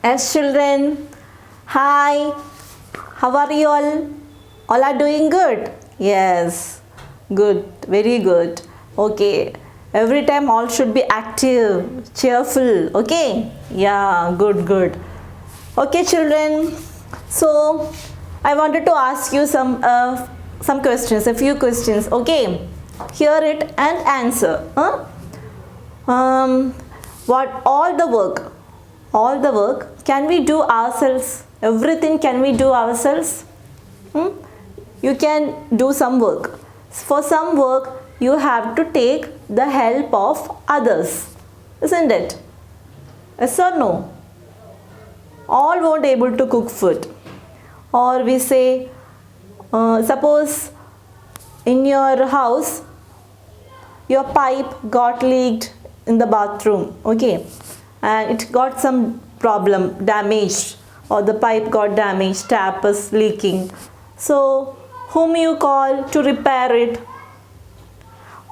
Yes, children. Hi. How are you all? All are doing good? Yes. Good. Very good. Okay. Every time all should be active, cheerful. Okay? Yeah, good, good. Okay, children. So, I wanted to ask you some questions, a few questions. Okay? Hear it and answer. Huh? What all the work can we do ourselves? Everything can we do ourselves? You can do some work. For some work you have to take the help of others, isn't it? Yes or no? All won't able to cook food. Or we say, suppose in your house your pipe got leaked in the bathroom, okay, and it got some problem, damaged, or the pipe got damaged, tap is leaking. So whom you call to repair it?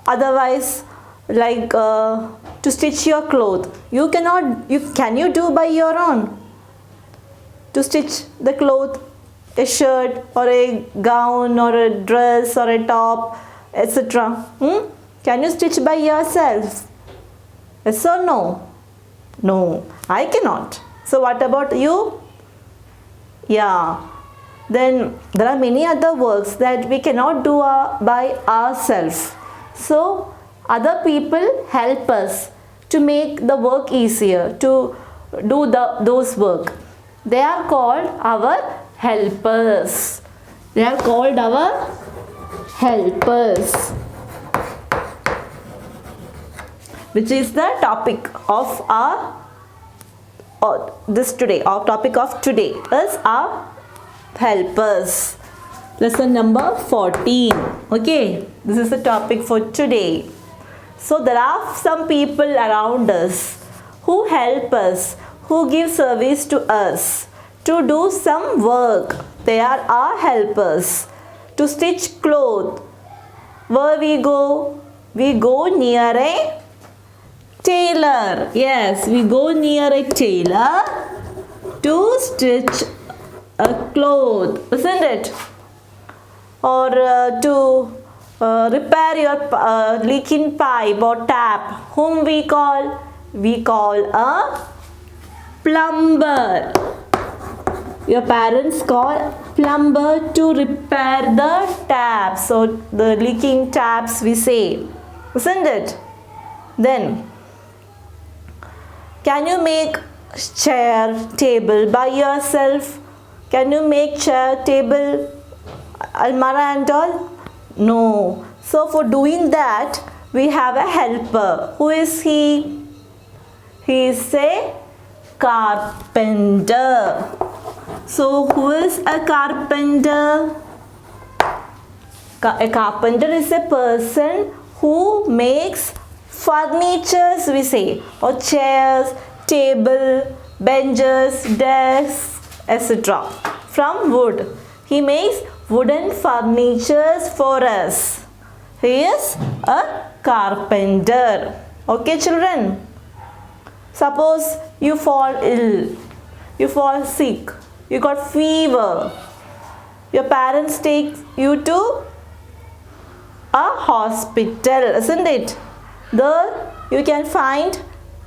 Otherwise, like to stitch your cloth, can you do by your own? To stitch the cloth, a shirt or a gown or a dress or a top, etc. Can you stitch by yourself? Yes or no? No, I cannot. So what about you? Yeah. Then there are many other works that we cannot do by ourselves. So other people help us to make the work easier, to do those work. They are called our helpers. They are called our helpers, which is the topic of our topic of today is our helpers. Lesson number 14. Okay, this is the topic for today. So there are some people around us who help us, who give service to us to do some work. They are our helpers. To stitch cloth, where we go? We go near a tailor. Yes, we go near a tailor to stitch a cloth, isn't it? Or to repair your leaking pipe or tap, whom we call? We call a plumber. Your parents call plumber to repair the taps, so the leaking taps we say, isn't it? Then, can you make chair, table by yourself? Can you make chair, table, almara and all? No. So for doing that, we have a helper. Who is he? He is a carpenter. So who is a carpenter? A carpenter is a person who makes furnitures, we say, or chairs, table, benches, desks, etc. from wood. He makes wooden furnitures for us. He is a carpenter. Okay, children? Suppose you fall ill, you fall sick, you got fever. Your parents take you to a hospital, isn't it? There you can find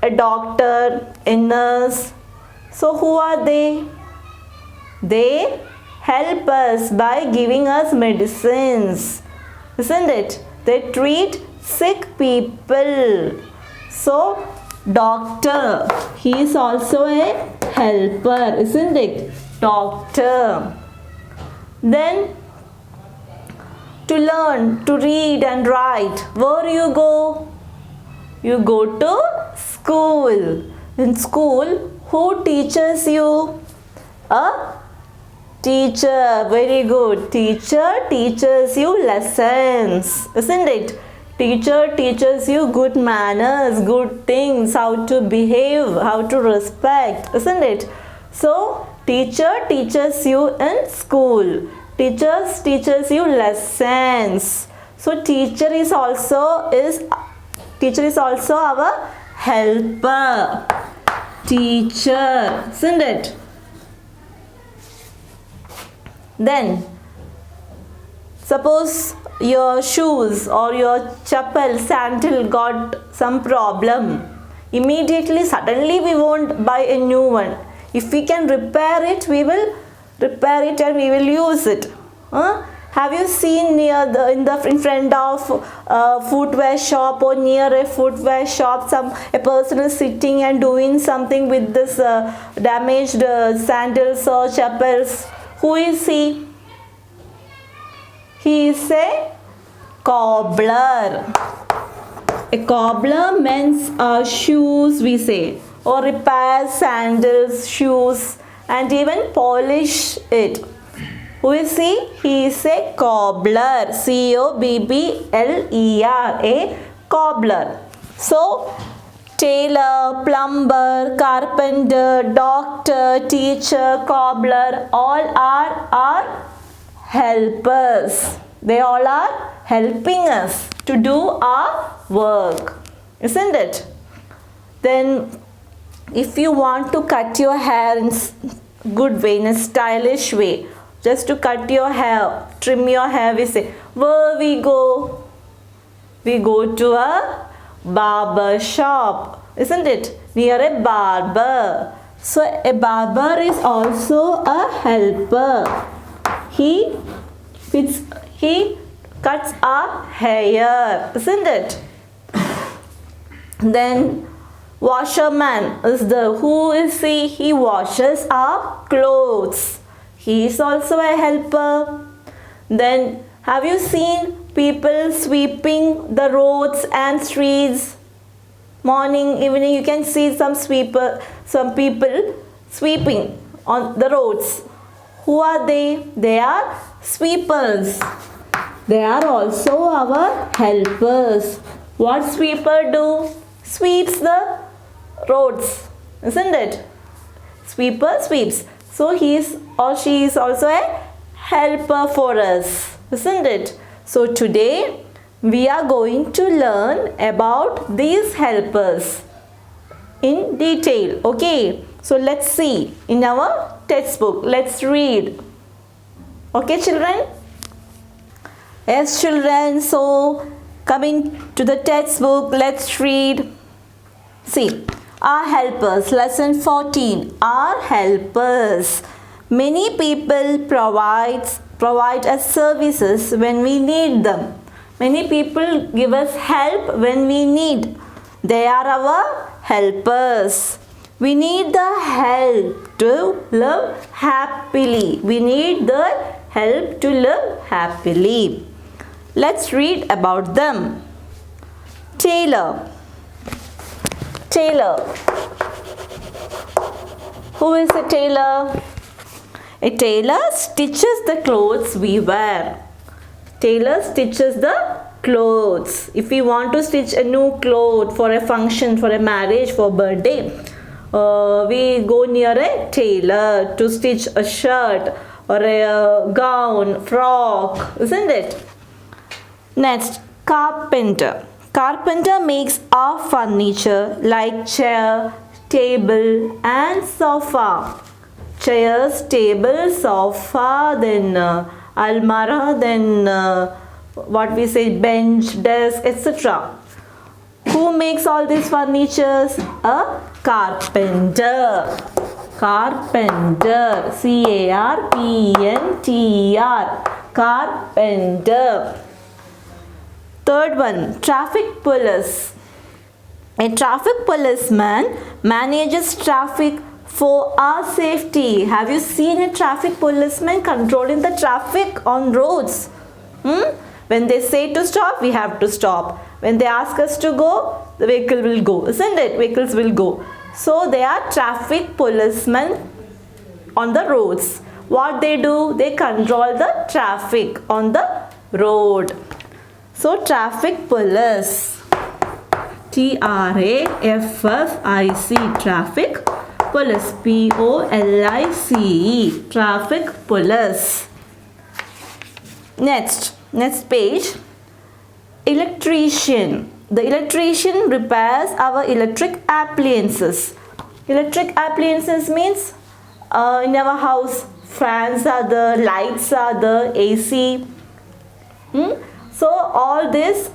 a doctor, a nurse. So who are they? They help us by giving us medicines, isn't it? They treat sick people. So doctor, he is also a helper, isn't it? Doctor. Then to learn to read and write, where you go? You go to school. In school, who teaches you? A teacher. Very good. Teacher teaches you lessons, isn't it? Teacher teaches you good manners, good things, how to behave, how to respect, isn't it? So, teacher teaches you in school. Teaches you lessons. So, teacher is also our helper. teacher, isn't it? Then suppose your shoes or your chappal, sandal got some problem. Immediately, suddenly we won't buy a new one. If we can repair it, we will repair it and we will use it. Have you seen in front of a footwear shop or near a footwear shop, a person is sitting and doing something with this damaged sandals or chappals? Who is he? He is a cobbler. A cobbler mends shoes, we say, or repairs sandals, shoes, and even polish it. Who is he? He is a cobbler. C-O-B-B-L-E-R, a cobbler. So, tailor, plumber, carpenter, doctor, teacher, cobbler, all are our helpers. They all are helping us to do our work, isn't it? Then if you want to cut your hair in good way, in a stylish way, just to cut your hair, trim your hair, we say, where we go? We go to a barber shop, isn't it? Near a barber. So a barber is also a helper. He cuts our hair, isn't it? Then washerman is who is he? He washes our clothes. He is also a helper. Then have you seen people sweeping the roads and streets? Morning, evening, you can see some people sweeping on the roads. Who are they? They are sweepers. They are also our helpers. What sweeper do? Sweeps the roads, isn't it? Sweeper sweeps. So he is or she is also a helper for us, isn't it? So today we are going to learn about these helpers in detail. Okay, so let's see in our textbook. Let's read. Okay, children? Yes, children. So coming to the textbook, let's read. See, our helpers, lesson 14, our helpers. Many people provide us services when we need them. Many people give us help when we need. They are our helpers. We need the help to live happily. We need the help to live happily. Let's read about them. Tailor. Tailor. Who is a tailor? A tailor stitches the clothes we wear. Tailor stitches the clothes. If we want to stitch a new cloth for a function, for a marriage, for birthday, we go near a tailor to stitch a shirt or a gown, frock, isn't it? Next, carpenter. Carpenter makes our furniture like chair, table and sofa. Chairs, table, sofa, then almara, then what we say bench, desk, etc. Who makes all these furnitures? A carpenter. Carpenter. C-A-R-P-E-N-T-E-R. Carpenter. Third one, traffic police. A traffic policeman manages traffic for our safety. Have you seen a traffic policeman controlling the traffic on roads? When they say to stop, we have to stop. When they ask us to go, the vehicle will go, isn't it? Vehicles will go. So they are traffic policemen on the roads. What they do? They control the traffic on the road. So traffic police. T-R-A-F-F-I-C. Traffic police. P-O-L-I-C-E. Traffic police. Next page. Electrician. The electrician repairs our electric appliances. Electric appliances means in our house fans are there, lights are there, AC. So all these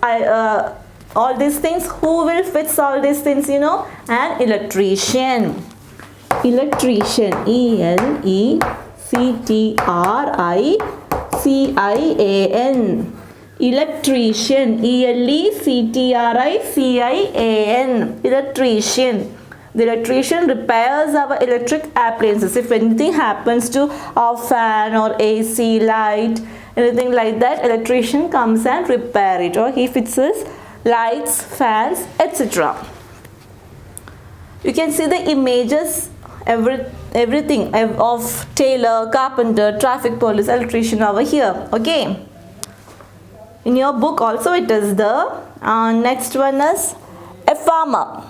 things, who will fix all these things? You know, an electrician. Electrician, E-L-E-C-T-R-I-C-I-A-N. Electrician, E-L-E-C-T-R-I-C-I-A-N. Electrician. The electrician repairs our electric appliances. If anything happens to our fan or AC, light, anything like that, electrician comes and repair it, or he fixes lights, fans, etc. You can see the images, everything of tailor, carpenter, traffic police, electrician over here. Okay. In your book also it is there. Next one is a farmer.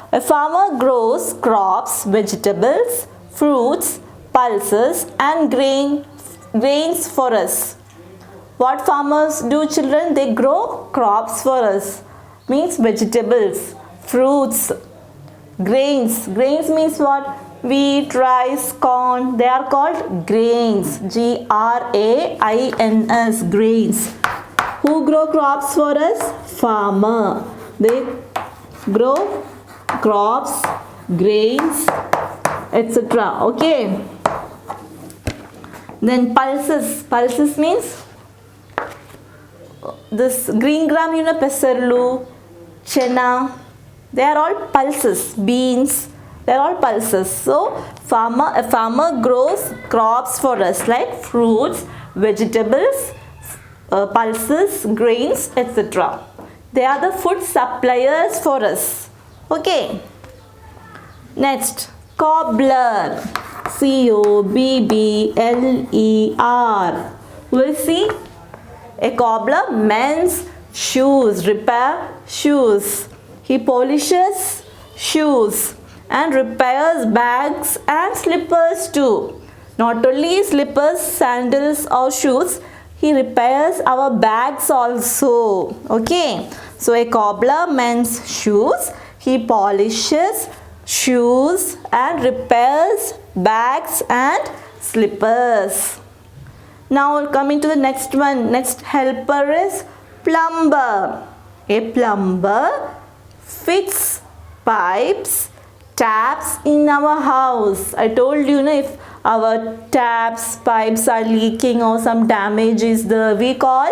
A farmer grows crops, vegetables, fruits, pulses and grains for us. What farmers do, children? They grow crops for us. Means vegetables, fruits, grains. Grains means what? Wheat, rice, corn. They are called grains. G-R-A-I-N-S. Grains. Who grow crops for us? Farmer. They grow crops, grains, etc. Okay. Then pulses. Pulses means this green gram, you know, pesarlu, chena. They are all pulses. Beans. They are all pulses. So a farmer grows crops for us like fruits, vegetables, pulses, grains, etc. They are the food suppliers for us. Okay. Next, cobbler. C-O-B-B-L-E-R. We'll see. A cobbler mends shoes, repair shoes. He polishes shoes and repairs bags and slippers too. Not only slippers, sandals or shoes, he repairs our bags also. Okay. So a cobbler mends shoes. He polishes shoes and repairs bags and slippers. Now coming to the next one. Next helper is plumber. A plumber fixes pipes, taps in our house. I told you, if our taps, pipes are leaking or some damage is there, we call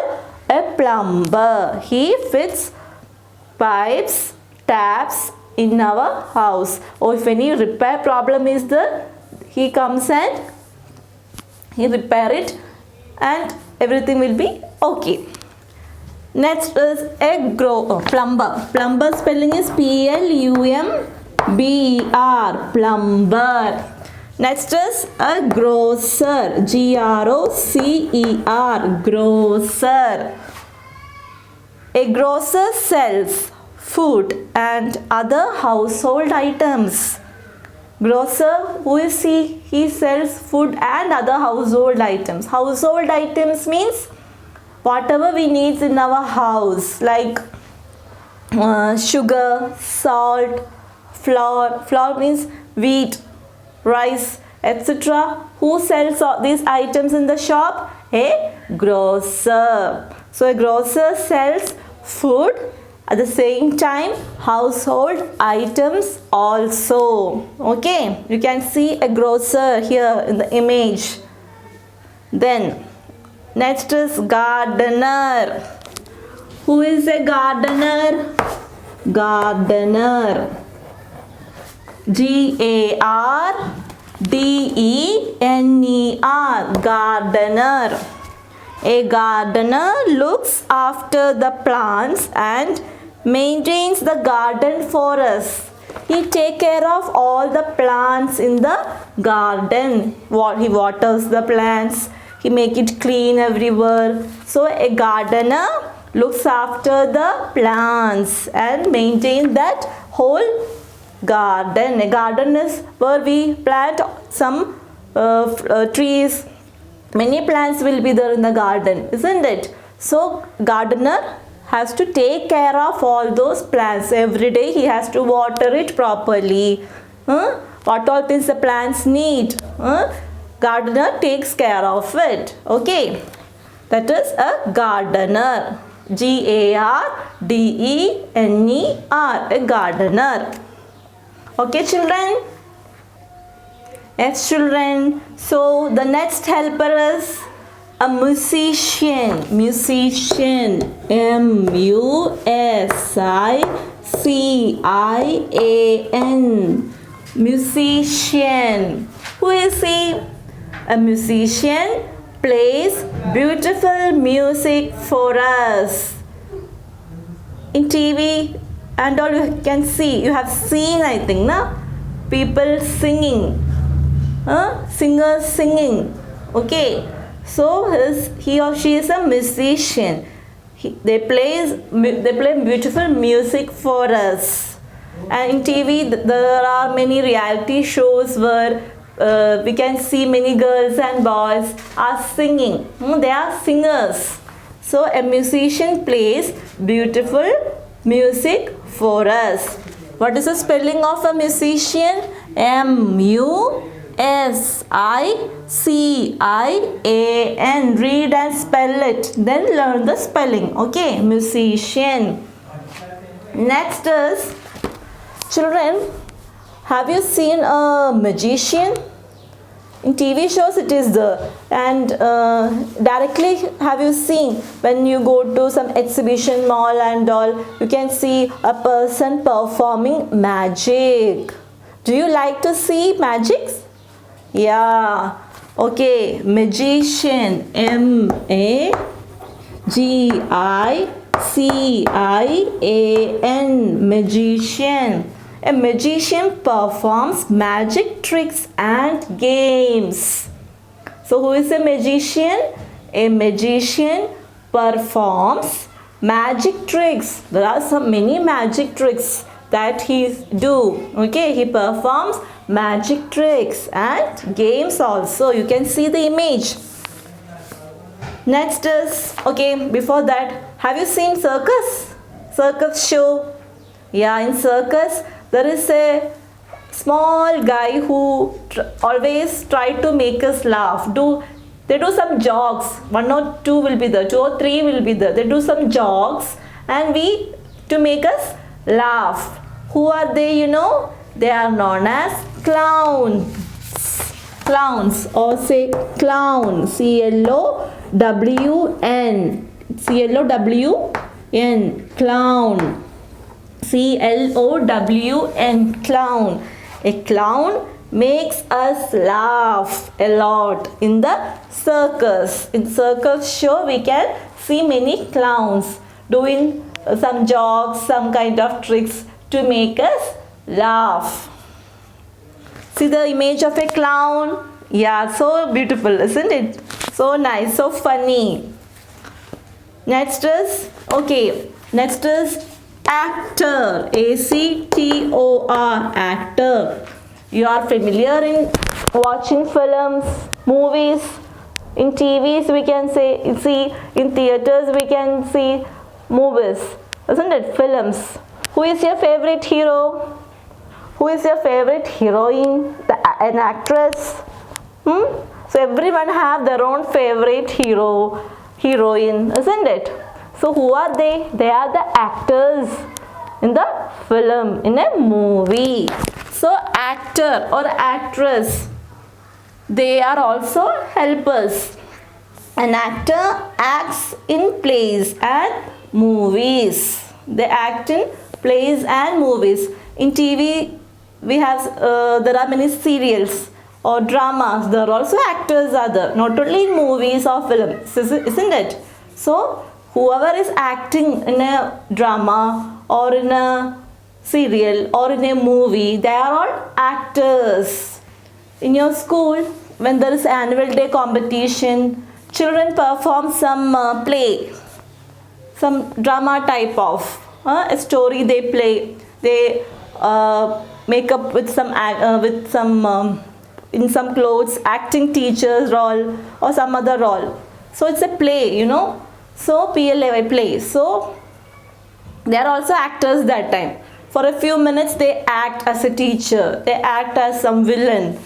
a plumber. He fits pipes, taps in our house. Or if any repair problem is there, he comes and he repair it and everything will be okay. Next is a plumber. Plumber spelling is P-L-U-M-B-E-R. Plumber. Next is a grocer. G-R-O-C-E-R. Grocer. A grocer sells food and other household items. Grocer, who is he? He sells food and other household items. Household items means whatever we need in our house, like sugar, salt, flour. Flour means wheat, rice, etc. Who sells all these items in the shop? A grocer. So a grocer sells food, at the same time household items also. Okay, you can see a grocer here in the image. Then next is gardener. Who is a gardener? Gardener. G-A-R-D-E-N-E-R. Gardener. A gardener looks after the plants and maintains the garden for us. He takes care of all the plants in the garden. He waters the plants. He makes it clean everywhere. So a gardener looks after the plants and maintains that whole garden. A garden is where we plant some trees. Many plants will be there in the garden, isn't it? So gardener has to take care of all those plants. Every day he has to water it properly. What all things the plants need, gardener takes care of it. Okay, that is a gardener. Gardener, a gardener. Okay, children. Yes, children. So the next helper is a musician. Musician. Musician. Musician. Who is he? A musician plays beautiful music for us. In TV and all you can see, you have seen, I think, na? People singing, singers singing. Okay, so he or she is a musician. They play beautiful music for us. And in TV there are many reality shows where we can see many girls and boys are singing. They are singers. So a musician plays beautiful music for us. What is the spelling of a musician? M-U-S-I-C-I-A-N. Read and spell it. Then learn the spelling. Okay, musician. Next is, children, have you seen a magician? In TV shows it is there, and directly have you seen when you go to some exhibition mall and all, you can see a person performing magic. Do you like to see magics? Yeah. Okay, magician. M-A-G-I-C-I-A-N. Magician. A magician performs magic tricks and games. So who is a magician? A magician performs magic tricks. There are many magic tricks that he do. Okay, he performs magic tricks and games also. You can see the image. Next is, okay, before that, have you seen circus? Circus show. Yeah, in circus there is a small guy who always try to make us laugh. They do some jogs. 1 or 2 will be there. 2 or 3 will be there. They do some jogs and to make us laugh. Who are they, you know? They are known as clowns. Clowns, or say clown. C-L-O-W-N. C-L-O-W-N. Clown. C-L-O-W-N. Clown. A clown makes us laugh a lot in the circus. In circus show we can see many clowns doing some jogs, some kind of tricks to make us laugh. See the image of a clown? Yeah, so beautiful, isn't it? So nice, so funny. Next is actor. A-C-T-O-R. Actor. You are familiar in watching films, movies. In TVs we can see, in theaters we can see movies, isn't it? Films. Who is your favorite hero? Who is your favorite heroine? An actress? So everyone have their own favorite hero, heroine, isn't it? So who are they? They are the actors in the film, in a movie. So actor or actress, they are also helpers. An actor acts in plays and movies. They act in plays and movies. In TV we have there are many serials or dramas. There are also actors are there, not only in movies or films, isn't it? So whoever is acting in a drama or in a serial or in a movie, they are all actors. In your school, when there is annual day competition, children perform some play, some drama type of a story they play. They make up with some in some clothes, acting teacher's role or some other role. So it's a play, you know. So PLAY, play. So they are also actors that time. For a few minutes they act as a teacher, they act as some villain.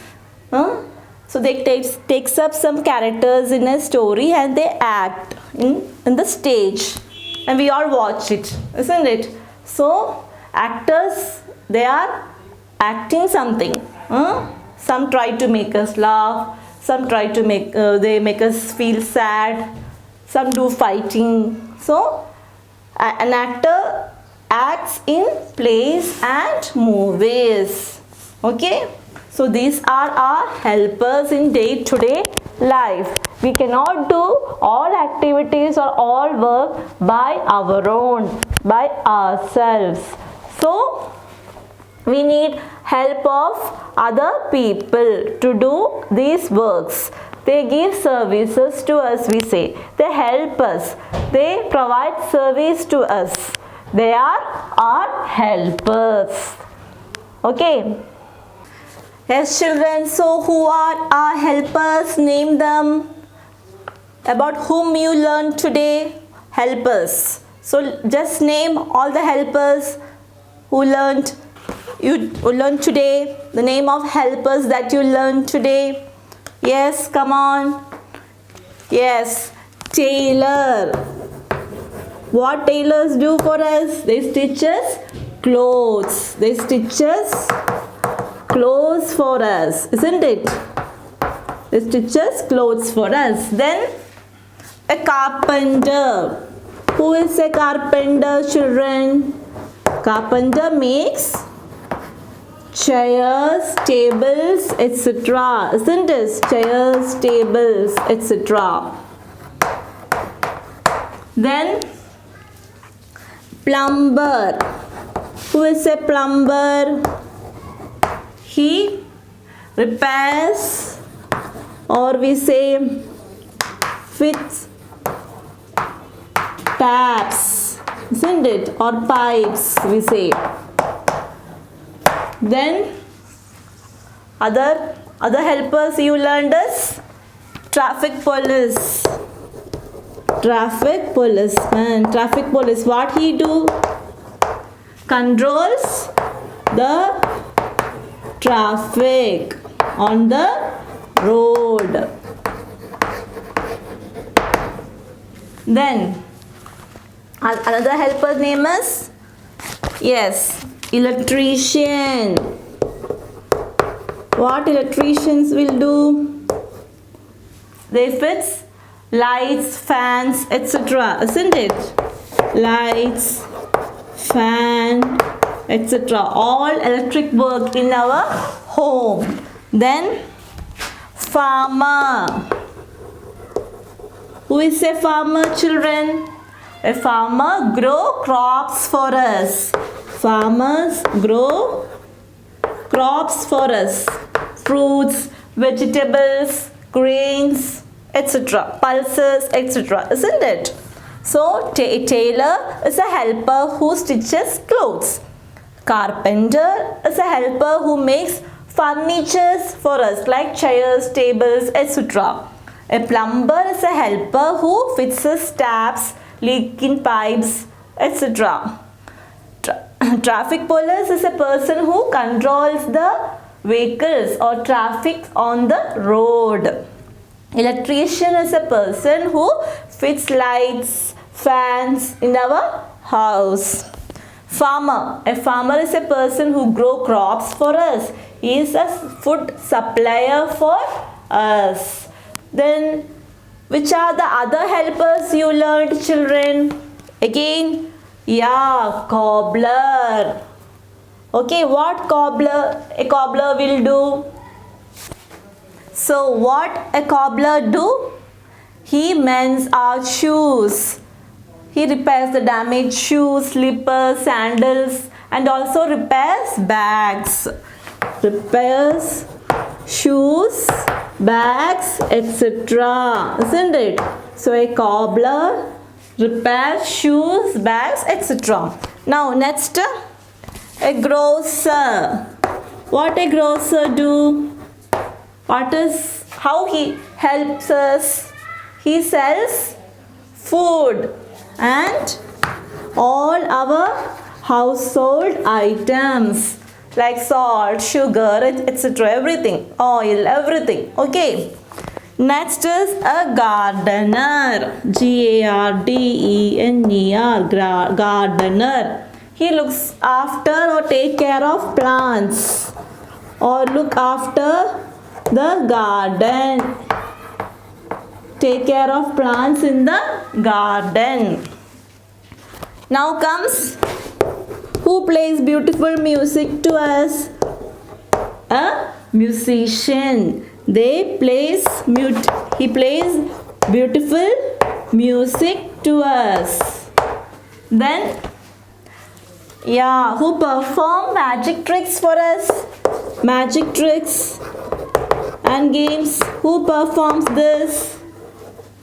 So they takes up some characters in a story and they act in the stage, and we all watch it, isn't it? So actors, they are acting something. Some try to make us laugh, some try to make they make us feel sad, some do fighting. So an actor acts in plays and movies. Okay, so these are our helpers in day-to-day life. We cannot do all activities or all work by our own, by ourselves. So we need help of other people to do these works. They give services to us, we say. They help us. They provide service to us. They are our helpers. Okay. Yes, children. So who are our helpers? Name them. About whom you learned today? Helpers. So just name all the helpers who you learned today. The name of helpers that you learned today. Yes, come on. Yes, tailor. What tailors do for us? They stitch us clothes. They stitch us clothes for us, isn't it? They stitch us clothes for us. Then a carpenter. Who is a carpenter, children? Carpenter makes chairs, tables, etc. Isn't it? Chairs, tables, etc. Then plumber. Who is a plumber? He repairs, or we say fits taps, isn't it? Or pipes, we say. Then other helpers you learned is traffic police. Traffic policeman. Traffic police, what he do? Controls the traffic on the road. Then another helper's name is, yes, electrician. What electricians will do? They fix lights, fans, etc. Isn't it? Lights, fan, etc. All electric work in our home. Then farmer. Who is a farmer, children? A farmer grow crops for us. Farmers grow crops for us. Fruits, vegetables, grains, etc. Pulses, etc. Isn't it? So, tailor is a helper who stitches clothes. Carpenter is a helper who makes furnitures for us like chairs, tables, etc. A plumber is a helper who fixes taps, leaking pipes, etc. Traffic police is a person who controls the vehicles or traffic on the road. Electrician is a person who fits lights, fans in our house. Farmer. A farmer is a person who grows crops for us. He is a food supplier for us. Then, which are the other helpers you learned, children? Again, yeah, cobbler. Okay, what a cobbler will do? So, what a cobbler do? He mends our shoes. He repairs the damaged shoes, slippers, sandals, and also repairs bags. Repairs shoes, bags, etc. Isn't it? So a cobbler repairs shoes, bags, etc. Now next, a grocer. What a grocer do? How he helps us? He sells food and all our household items like salt, sugar, etc. Everything, oil, everything. Okay. Next is a gardener. Gardener. Gardener. He looks after or take care of plants or look after the garden. Take care of plants in the garden. Now comes who plays beautiful music to us? A musician. He plays beautiful music to us. Then, who perform magic tricks for us? Magic tricks and games. Who performs this?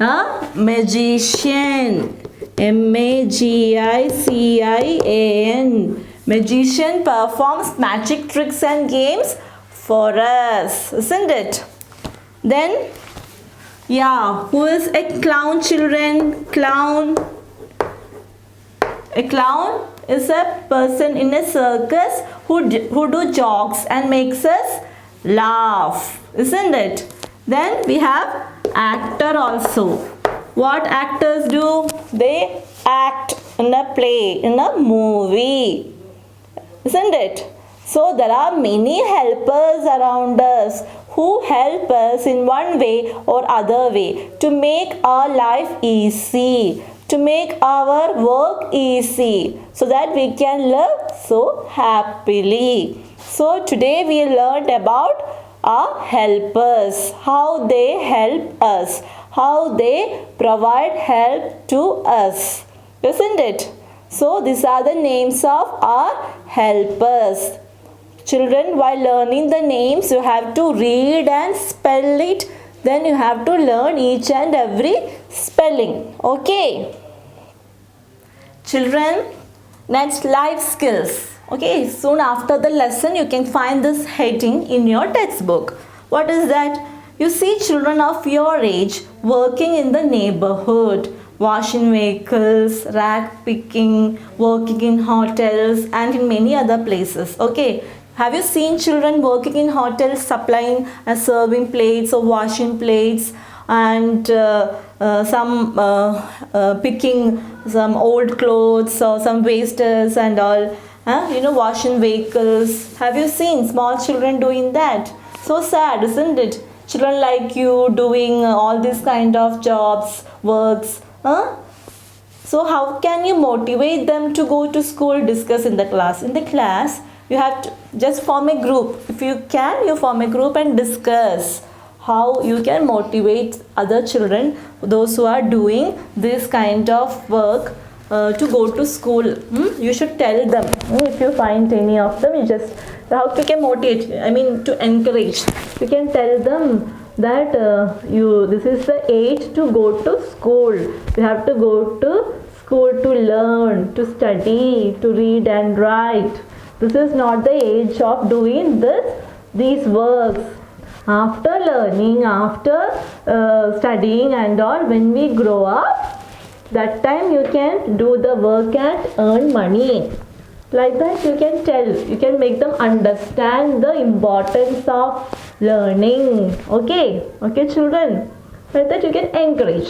A magician. M-A-G-I-C-I-A-N. Magician performs magic tricks and games for us, isn't it? Then, who is a clown, children? Clown. A clown is a person in a circus who do jokes and makes us laugh, isn't it? Then we have actor also. What actors do? They act in a play, in a movie, isn't it? So there are many helpers around us who help us in one way or other way to make our life easy, to make our work easy, so that we can live so happily. So today we learned about our helpers, how they help us, how they provide help to us, isn't it? So these are the names of our helpers. Children, while learning the names, you have to read and spell it. Then you have to learn each and every spelling. Okay. Children, next life skills. Okay, soon after the lesson, you can find this heading in your textbook. What is that? You see children of your age working in the neighborhood, washing vehicles, rag picking, working in hotels and in many other places. Okay. Have you seen children working in hotels, supplying and serving plates or washing plates and picking some old clothes or some wasters and all? Washing vehicles. Have you seen small children doing that? So sad, isn't it? Children like you doing all these kind of jobs, works. So how can you motivate them to go to school, discuss in the class? In the class, you have to just form a group. If you can, you form a group and discuss how you can motivate other children, those who are doing this kind of work, to go to school. You should tell them. If you find any of them, you just, how you can motivate, to encourage. You can tell them that this is the age to go to school. You have to go to school to learn, to study, to read and write. This is not the age of doing these works. After learning, after studying and all, when we grow up, that time you can do the work and earn money. Like that you can tell, you can make them understand the importance of learning. Okay children, like that you can encourage.